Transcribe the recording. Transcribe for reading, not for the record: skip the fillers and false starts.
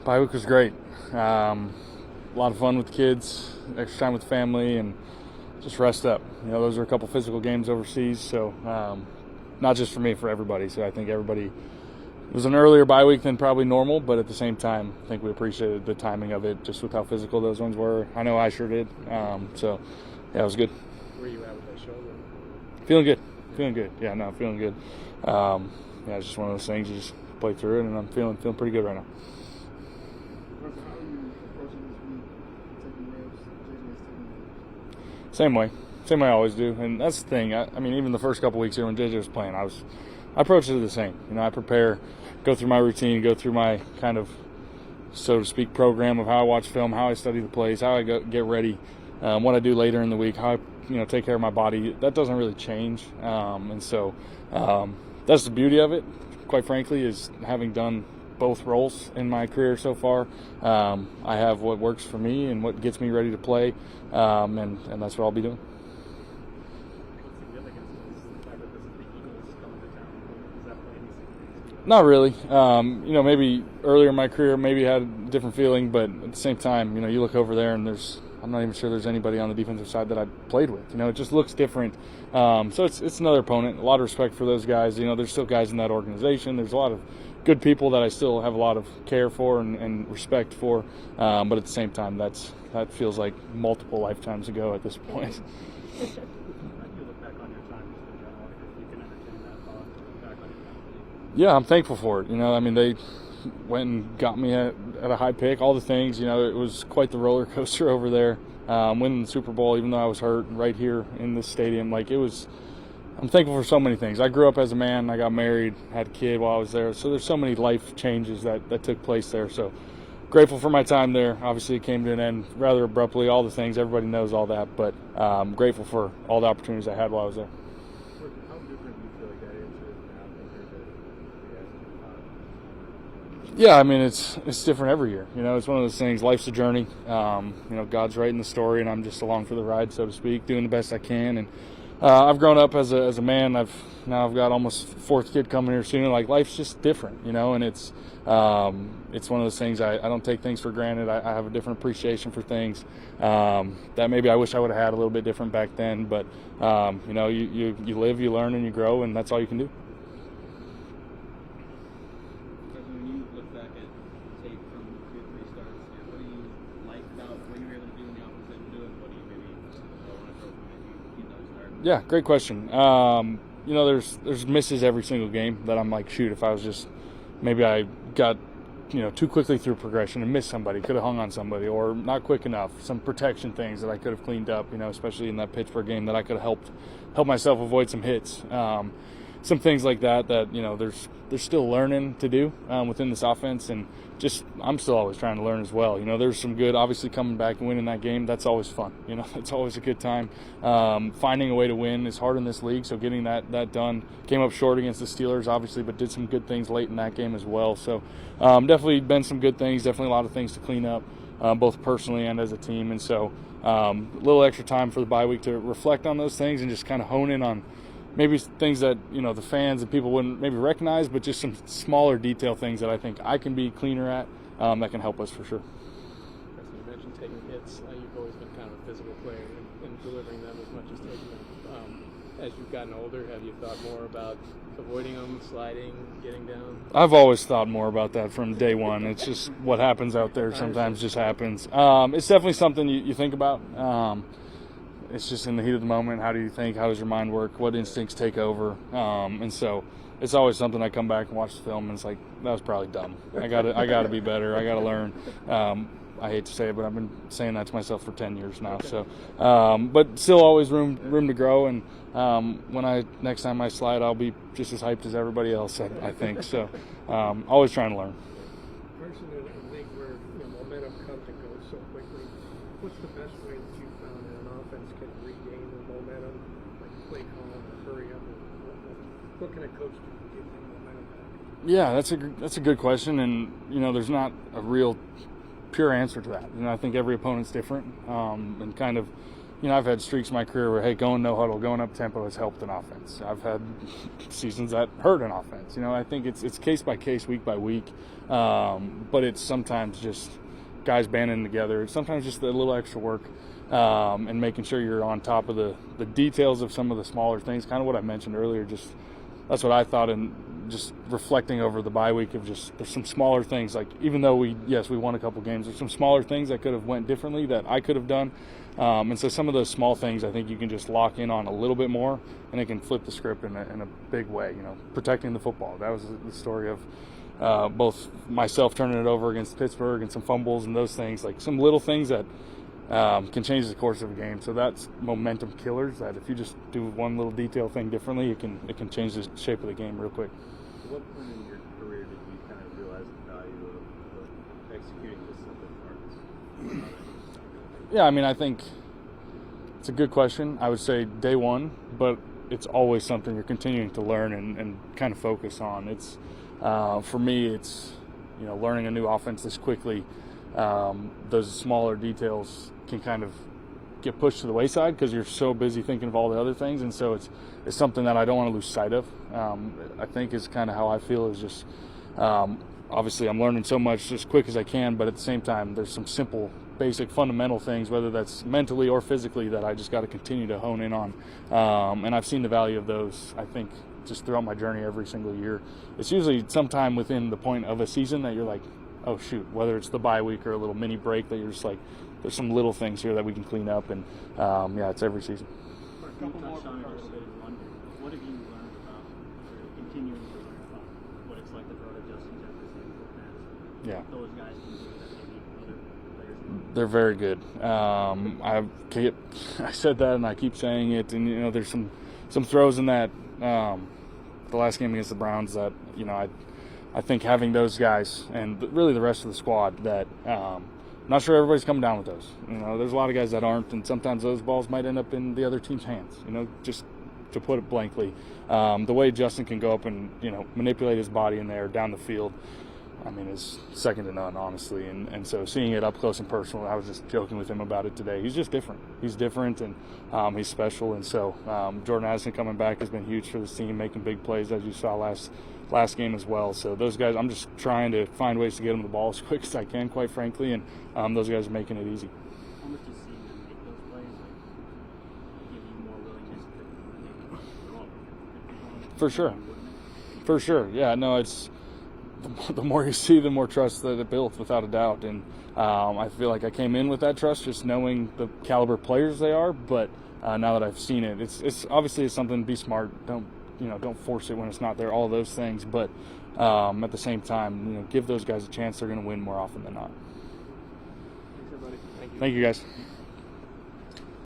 Bye week was great. A lot of fun with the kids, extra time with family, and just rest up. Those are a couple physical games overseas, so not just for me, for everybody. So I think everybody, it was an earlier bye week than probably normal, but at the same time, I think we appreciated the timing of it, just with how physical those ones were. I know I sure did. So yeah, it was good. Where are you at with that shoulder? Feeling good. Yeah, no, feeling good. Yeah, it's just one of those things. You just play through it, and I'm feeling pretty good right now. How are you approaching this week, taking reps, JJ's taking reps? Same way I always do, and that's the thing. I mean, even the first couple weeks here when JJ was playing, I approached it the same. I prepare, go through my routine, go through my kind of, so to speak, program of how I watch film, how I study the plays, how I get ready, what I do later in the week, how I take care of my body. That doesn't really change, and so that's the beauty of it. Quite frankly, is having done both roles in my career so far. I have what works for me and what gets me ready to play, and that's what I'll be doing. Not really. Maybe earlier in my career, maybe had a different feeling, but at the same time, you look over there and I'm not even sure there's anybody on the defensive side that I played with. It just looks different. So it's another opponent. A lot of respect for those guys. There's still guys in that organization. There's a lot of good people that I still have a lot of care for and respect for. But at the same time, that feels like multiple lifetimes ago at this point. Yeah, I'm thankful for it. They went and got me at a high pick, all the things. It was quite the roller coaster over there. Winning the Super Bowl, even though I was hurt, right here in this stadium. I'm thankful for so many things. I grew up as a man. I got married, had a kid while I was there. So there's so many life changes that took place there. So grateful for my time there. Obviously, it came to an end rather abruptly, all the things. Everybody knows all that. But grateful for all the opportunities I had while I was there. How different do you feel like that is now compared to the Yeah, it's different every year. It's one of those things. Life's a journey. God's writing the story, and I'm just along for the ride, so to speak, doing the best I can. And I've grown up as a man. I've got almost fourth kid coming here soon. Life's just different, and it's one of those things. I don't take things for granted. I have a different appreciation for things that maybe I wish I would have had a little bit different back then. But you live, you learn, and you grow, and that's all you can do. When you look back at tape from 2-3 starts, what do you like about what you were able to do in the opposite and do, and what do you maybe want to throw from if you start? Yeah, great question. There's misses every single game that I'm like, shoot, if I was just maybe I got too quickly through progression and missed somebody, could have hung on somebody, or not quick enough, some protection things that I could have cleaned up, especially in that Pittsburgh game that I could have helped myself avoid some hits. Some things like that there's still learning to do within this offense, and just I'm still always trying to learn as well. There's some good, obviously coming back and winning that game, that's always fun. It's always a good time. Finding a way to win is hard in this league, so getting that done. Came up short against the Steelers, obviously, but did some good things late in that game as well. So definitely been some good things, definitely a lot of things to clean up, both personally and as a team. And so a little extra time for the bye week to reflect on those things and just kind of hone in on maybe things that the fans and people wouldn't maybe recognize, but just some smaller detail things that I think I can be cleaner at that can help us for sure. You mentioned taking hits. You've always been kind of a physical player and delivering them as much as taking them. As you've gotten older, have you thought more about avoiding them, sliding, getting down? I've always thought more about that from day one. It's just what happens out there sometimes just happens. It's definitely something you think about. It's just in the heat of the moment. How do you think? How does your mind work? What instincts take over? And so it's always something I come back and watch the film, and it's like, that was probably dumb. I got to be better. I got to learn. I hate to say it, but I've been saying that to myself for 10 years now. So, but still always room to grow. And when next time I slide, I'll be just as hyped as everybody else, I think. So always trying to learn. Carson, in a league where momentum comes and goes so quickly, what's the best way that you found that an offense can regain the momentum, like play calm or hurry up? What can a coach do to get that momentum back? Yeah, that's a good question, and there's not a real pure answer to that. I think every opponent's different, and kind of I've had streaks in my career where, hey, going no huddle, going up tempo has helped an offense. I've had seasons that hurt an offense. I think it's case by case, week by week, but it's sometimes just guys banding together. It's sometimes just a little extra work and making sure you're on top of the details of some of the smaller things, kind of what I mentioned earlier. Just that's what I thought, and just reflecting over the bye week of just there's some smaller things, like even though we won a couple games, there's some smaller things that could have went differently that I could have done. And so some of those small things I think you can just lock in on a little bit more, and it can flip the script in a big way. Protecting the football. That was the story of both myself turning it over against Pittsburgh and some fumbles and those things, like some little things that can change the course of a game. So that's momentum killers, that if you just do one little detail thing differently, it can change the shape of the game real quick. At what point in your career did you kind of realize the value of executing just simple parts? Yeah, I think it's a good question. I would say day one, but it's always something you're continuing to learn and kind of focus on. It's for me, it's learning a new offense this quickly. Those smaller details can kind of get pushed to the wayside because you're so busy thinking of all the other things, and so it's something that I don't want to lose sight of. I think is kind of how I feel, is just obviously I'm learning so much as quick as I can, but at the same time there's some simple basic fundamental things, whether that's mentally or physically, that I just got to continue to hone in on, and I've seen the value of those, I think, just throughout my journey every single year. It's usually sometime within the point of a season that you're like, oh shoot, whether it's the bye week or a little mini break, that you're just like, there's some little things here that we can clean up, and it's every season. For a couple more on it a little bit in London. What have you learned about, or continuing to learn about, what it's like to throw to Justin Jefferson, Yeah. those guys can do that maybe other players? They're very good. I said that, and I keep saying it, and there's some throws in that the last game against the Browns that I think having those guys and really the rest of the squad, that I'm not sure everybody's coming down with those. There's a lot of guys that aren't, and sometimes those balls might end up in the other team's hands. Just to put it blankly, the way Justin can go up and manipulate his body in there down the field, is second to none, honestly. And so seeing it up close and personal, I was just joking with him about it today. He's just different. He's different, and he's special. And so Jordan Addison coming back has been huge for this team, making big plays, as you saw last game as well. So those guys, I'm just trying to find ways to get them the ball as quick as I can, quite frankly, and those guys are making it easy. How much does seeing them make those plays give you more willingness to For sure. Yeah, no, it's the more you see, the more trust that it builds, without a doubt. And I feel like I came in with that trust, just knowing the caliber players they are. But now that I've seen it, it's obviously it's something. Be smart. Don't force it when it's not there. All those things, but at the same time, give those guys a chance. They're going to win more often than not. Thanks, everybody. Thank you. Thank you, guys.